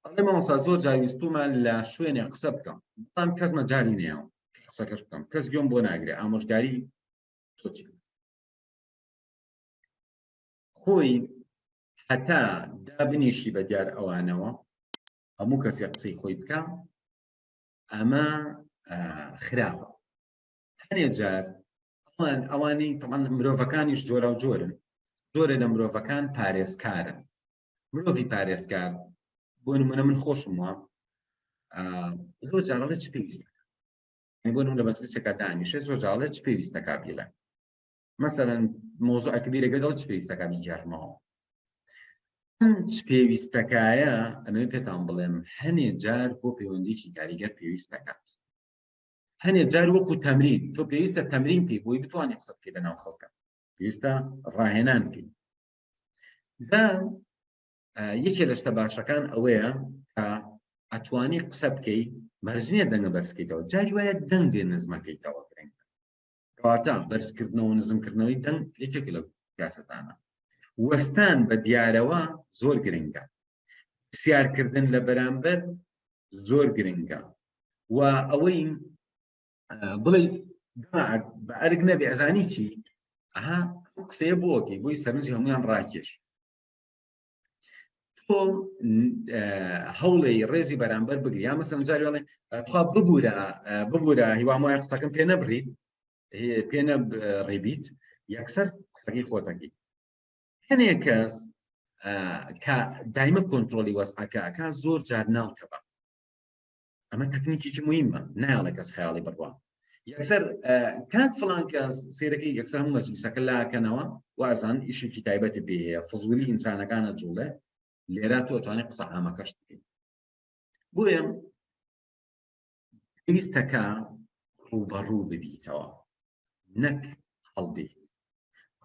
ئەڵێ مامۆستا زۆر جار ویستومە لە شوێنێ قسە بکەم، بەڵام کەس مەجای نەیە قسەکەش بکەم، کەس گوێم بۆ ناگرێ، ئامۆژگاری تۆ چی؟ خۆی هەتا دابنیشی بە دیار ئەوانەوە هەموو کەسێک قسەی خۆی بکە، ئەمە خراپە. هەنێ جار ئەوانەی تەمان مرۆڤەکانیش جۆرا و جۆرن، زۆرە لە مرۆڤەکان پارێزکارن. مرۆڤی پارێزکار بۆ نمونە من خۆشم وە زۆر جاڵێ چ پێویستەکە، بۆ نمونە لە مەجلیسێکا دانیشێت زۆر جاڵێ چ پێویستەکە بێڵێ، مەسەڵەن مۆزوعێک بیرەکە دەڵێت چ پێویستەکە بیجارمەوە. چ پێویستەکایە ئەمە پێتان بڵێم هەنێ جار بۆ پەیوەندیکی کاریگەر پێویستەکات، هەنێ جار وەکو تەمرین تۆ پێویستە تەمرین پێی بۆی بتوانێ قسە بکەیت لەناو خەڵکە، پێویستە ڕاهێنان بکەیت. یەکێ لە شتە باشەکان ئەوەیە کە ئەتوانی قسە بکەیت بەرز نییە دەنگە بەرزکەیتەوە، جاری وایە دەنگ دێ نزمەکەیتەوە گرنگە، کەواتە بەرزکردنەوە و نزمکردنەوەی دەنگ یەکێک لە سیاسەتانە. وەستان بە دیارەوە زۆر گرنگە، پرسیارکردن لە بەرامبەر زۆر گرنگە، و ئەوەی بڵێ بە ئەرگ نەبێ ئەزانی چی ئەها قسەیە بۆکەی بۆی سەرنجی هەمویان ڕاکێش. تۆ هەوڵی ڕێزی بەرامبەر بگری، یا مەسەڵەن جاری وەڵێ تخوا ببوورە هیوام وایە قسەکەم پێ نەبڕیت پێ نەڕێبیت یەکسەر قسەکەی خۆتەکەی. هەنێ کەس کە دایمە کۆنتڕۆلی وەسعەکە ئەکا زۆر جار ناڵکەبە، ئەمە تەکنیکێکی موهیمە، نایڵێ کەس خەیاڵی بڕوا یەکسەر کات فڵان کەس سێرەکەی یەکسەر هەموو مەجلیسەکە لاکەنەوە وازان ئیشێکی تایبەتی پێ هەیە، فزوولی ئینسانەکانە جوڵێ لێرە تۆ ئەتوانێت قسە عامەکەشت بکەیت. بۆیە پێویستەکە ڕووبەڕوو ببیتەوە نەک هەڵبێت.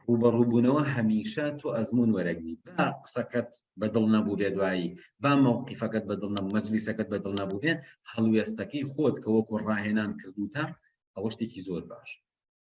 ڕووبەڕووبوونەوە هەمیشە تۆ ئەزمون وەرەگری، با قسەکەت بەدڵ نەبوو بێ دوایی، با مەوقیفەکەت بەدڵ نەبوو، مەجلیسەکەت بەدڵ نەبوو بێ، هەڵوێستەکەی خۆت کە وەکو ڕاهێنان کردوتە ئەوە شتێکی زۆر باش.